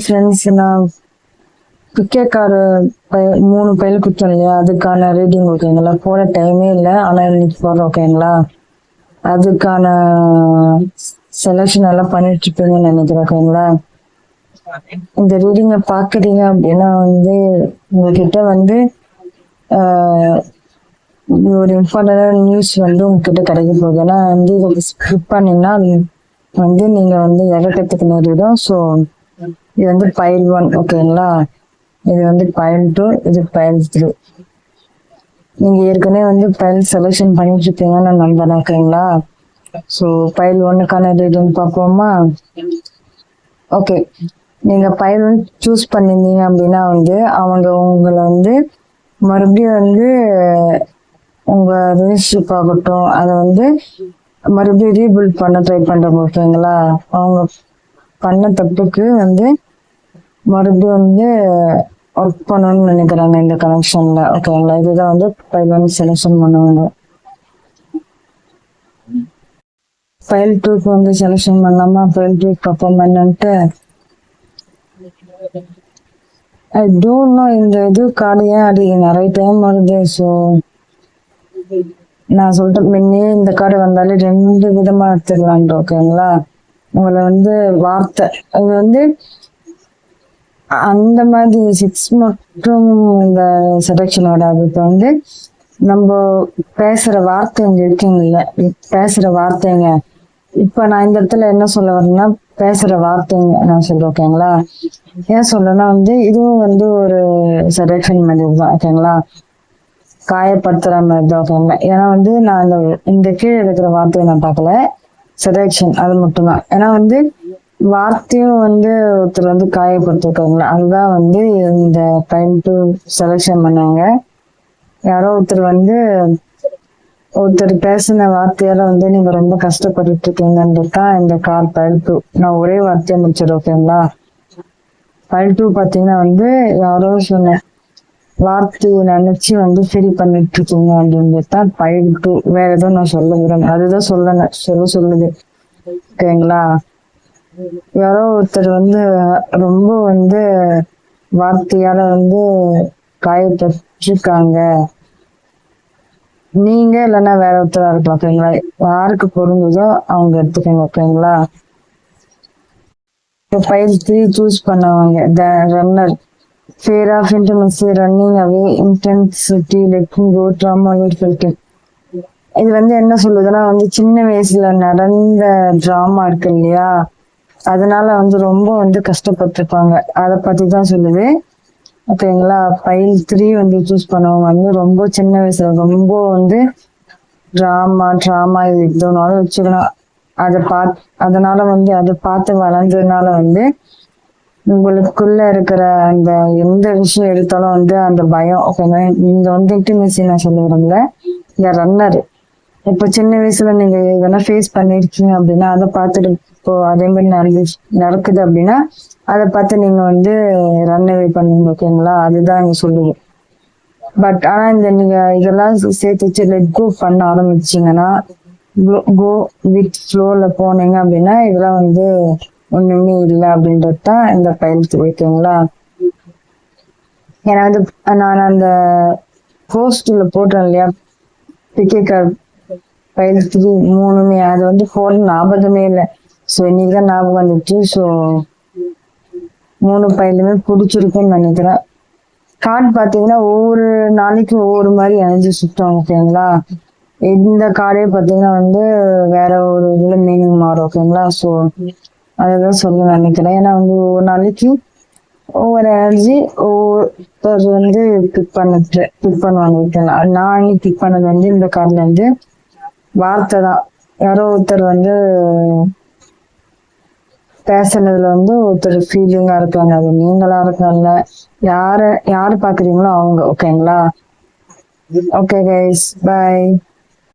Friends, நான் cricket card 3 பையல் கொடுத்தோம் இல்லையா, அதுக்கான ரீடிங் ஓகேங்களா. போட டைமே இல்லை, ஆனால் இன்னைக்கு போடுறோம் ஓகேங்களா. அதுக்கான செலெக்ஷன் எல்லாம் பண்ணிட்டு இருப்பீங்கன்னு நினைக்கிறேன் ஓகேங்களா. இந்த ரீடிங்கை பார்க்குறீங்க அப்படின்னா உங்ககிட்ட ஒரு இம்பார்ட்டண்டான நியூஸ் உங்ககிட்ட கிடைக்க போகுது. ஏன்னா இதை ஸ்கிப் பண்ணீங்கன்னா நீங்க இறக்கத்துக்கு நேரிடும். ஸோ இது பைல் 1 ஓகேங்களா. இது பைல் 2, இது பைல் 3. நீங்க ஏற்கனவே பைல் செலெக்ஷன் பண்ணிட்டு இருப்பீங்கன்னு நான் நம்புறேன் ஓகேங்களா. ஸோ பைல் 1க்கான ரீடிங் பார்ப்போமா. ஓகே, நீங்க பைல் 1 சூஸ் பண்ணிருந்தீங்க அப்படின்னா அவங்க உங்களை மறுபடியும் உங்க ரிலேஷன்ஷிப் ஆகட்டும், அதை மறுபடியும் ரீபில்ட் பண்ண ட்ரை பண்றாங்க ஓகேங்களா. அவங்க பண்ண தப்புக்கு மறுபடியும் ஒர்க் பண்ணணும்னு நினைக்கிறாங்க இந்த கனெக்ஷன்ல ஓகேங்களா. இதுதான் ஃபைல் 1 செலெக்ஷன் பண்ணுவாங்க. ஃபைல் 2க்கு செலெக்ஷன் பண்ணாம ஃபைல் 2 பார்ப்போம் என்னன்ட்டு. ஐ டோன்ட் நோ இந்த கார்டு ஏன் அது நிறைய டைம் வருது. ஸோ நான் சொல்லிட்டேன் முன்னே, இந்த கார்டு வந்தாலே 2 விதமா எடுத்துக்கலான்ட்டு ஓகேங்களா. உங்களை வார்த்தை அது அந்த மாதிரி 6 மட்டும் இந்த செலெக்ஷன் வராது. இப்போ நம்ம பேசுற வார்த்தை இருக்குங்கல்ல, பேசுற வார்த்தைங்க. இப்ப நான் இந்த இடத்துல என்ன சொல்ல வரேன்னா, பேசுற வார்த்தைங்க நான் சொல்றேன் ஓகேங்களா. ஏன் சொல்றேன்னா இதுவும் ஒரு செலெக்ஷன் மாதிரி தான் ஓகேங்களா. காயப்படுத்துற மாதிரி தான் ஓகேங்களா. ஏன்னா நான் இந்த கீழே இருக்கிற வார்த்தையை நான் பார்க்கல, செலெக்ஷன் அது மட்டும்தான். ஏன்னா வார்த்தையும் ஒருத்தர் காயப்படுத்திருக்காங்களா, அதுதான் இந்த ஃபைல் 2 செலெக்ஷன் பண்ணாங்க. யாரோ ஒருத்தர் பேசின வார்த்தையால நீங்க ரொம்ப கஷ்டப்பட்டு இருக்கீங்கன்றது தான் இந்த கார்டு ஃபைல் 2. நான் ஒரே வார்த்தையை முடிச்சிடும் ஓகேங்களா. ஃபைல் 2 பாத்தீங்கன்னா யாரோ சொன்ன வார்த்தையை நினைச்சு ஃபீல் பண்ணிட்டு இருக்கீங்க அப்படின்றது தான் ஃபைல் 2. வேற எதுவும் நான் சொல்ல விரும்புறேன், அதுதான் சொல்லுது ஓகேங்களா. யாரோ ஒருத்தர் ரொம்ப வார்த்தையால காயப்பட்டிருக்காங்க. நீங்க இல்லைன்னா வேற ஒருத்தரா இருக்கலாம் ஓகேங்களா. யாருக்கு பொருந்ததோ அவங்க எடுத்துக்கோங்க ஓகேங்களா. ஃபைல் 3 சூஸ் பண்ணவங்க, த runner, fear of intimacy, running away, intensity, letting go, trauma, filtering. இது என்ன சொல்லுதுன்னா சின்ன வயசுல நடந்த டிராமா இருக்கு இல்லையா, அதனால ரொம்ப கஷ்டப்பட்டிருப்பாங்க, அதை பத்தி தான் சொல்லுது ஓகேங்களா. ஃபைல் 3 சூஸ் பண்ணவங்க ரொம்ப சின்ன வயசுல ரொம்ப ட்ராமா இது இதனாலும் வச்சுக்கலாம். அதனால அதை பார்த்து வளர்ந்ததுனால உங்களுக்குள்ள இருக்கிற அந்த எந்த விஷயம் எடுத்தாலும் அந்த பயம் ஓகேங்க. நீங்க இன்டிமேசி நான் சொல்ல விரும்பல, இந்த ரன்னர். இப்போ சின்ன வயசுல நீங்க இதெல்லாம் ஃபேஸ் பண்ணிருக்கீங்க அப்படின்னா அதை பார்த்துட்டு இப்போ அதே மாதிரி நடக்குது அப்படின்னா அதை பார்த்து நீங்க ரன் அவே பண்ணுவீங்க ஓகேங்களா. அதுதான் இங்க சொல்லுது. பட் ஆனா நீங்க இதெல்லாம் சேர்த்து வச்சு லெட் கோ பண்ண ஆரம்பிச்சீங்கன்னா, கோ வித் ஃப்ளோல போனீங்க அப்படின்னா இதெல்லாம் ஒண்ணுமே இல்லை அப்படின்றது தான் இந்த ஃபைல் 3 ஓகேங்களா. ஏன்னா நான் அந்த போஸ்ட்ல போட்டேன் இல்லையா, கிரிக்கெட் கார்டு ஃபைல் 3 3மே அது போட ஞாபகமே இல்லை. ஸோ இன்னைக்குதான் ஞாபகம் வந்துச்சு. ஸோ 3 ஃபைலுமே பிடிச்சிருக்குன்னு நினைக்கிறேன். கார்டு பார்த்தீங்கன்னா ஒவ்வொரு நாளைக்கு ஒவ்வொரு மாதிரி எனர்ஜி சுத்தம் ஓகேங்களா. இந்த கார்டே பார்த்தீங்கன்னா வேற ஒரு இதுல மீனிங் மாறும் ஓகேங்களா. ஸோ அதுதான் சொல்ல நினைக்கிறேன். ஏன்னா ஒவ்வொரு நாளைக்கு ஒவ்வொரு எனர்ஜி ஒவ்வொருத்தர் பிக் பண்ணுவாங்க ஓகேங்களா. நான் அன்னைக்கு பிக் பண்ணது இந்த கார்டுல வார்த்தை தான். யாரோ ஒருத்தர் பேசுனதுல ஒருத்தர் ஃபீலிங்கா இருக்காங்க, அது நீங்களா இருக்காங்க, யாரு பாக்குறீங்களோ அவங்க ஓகேங்களா. Okay guys, by.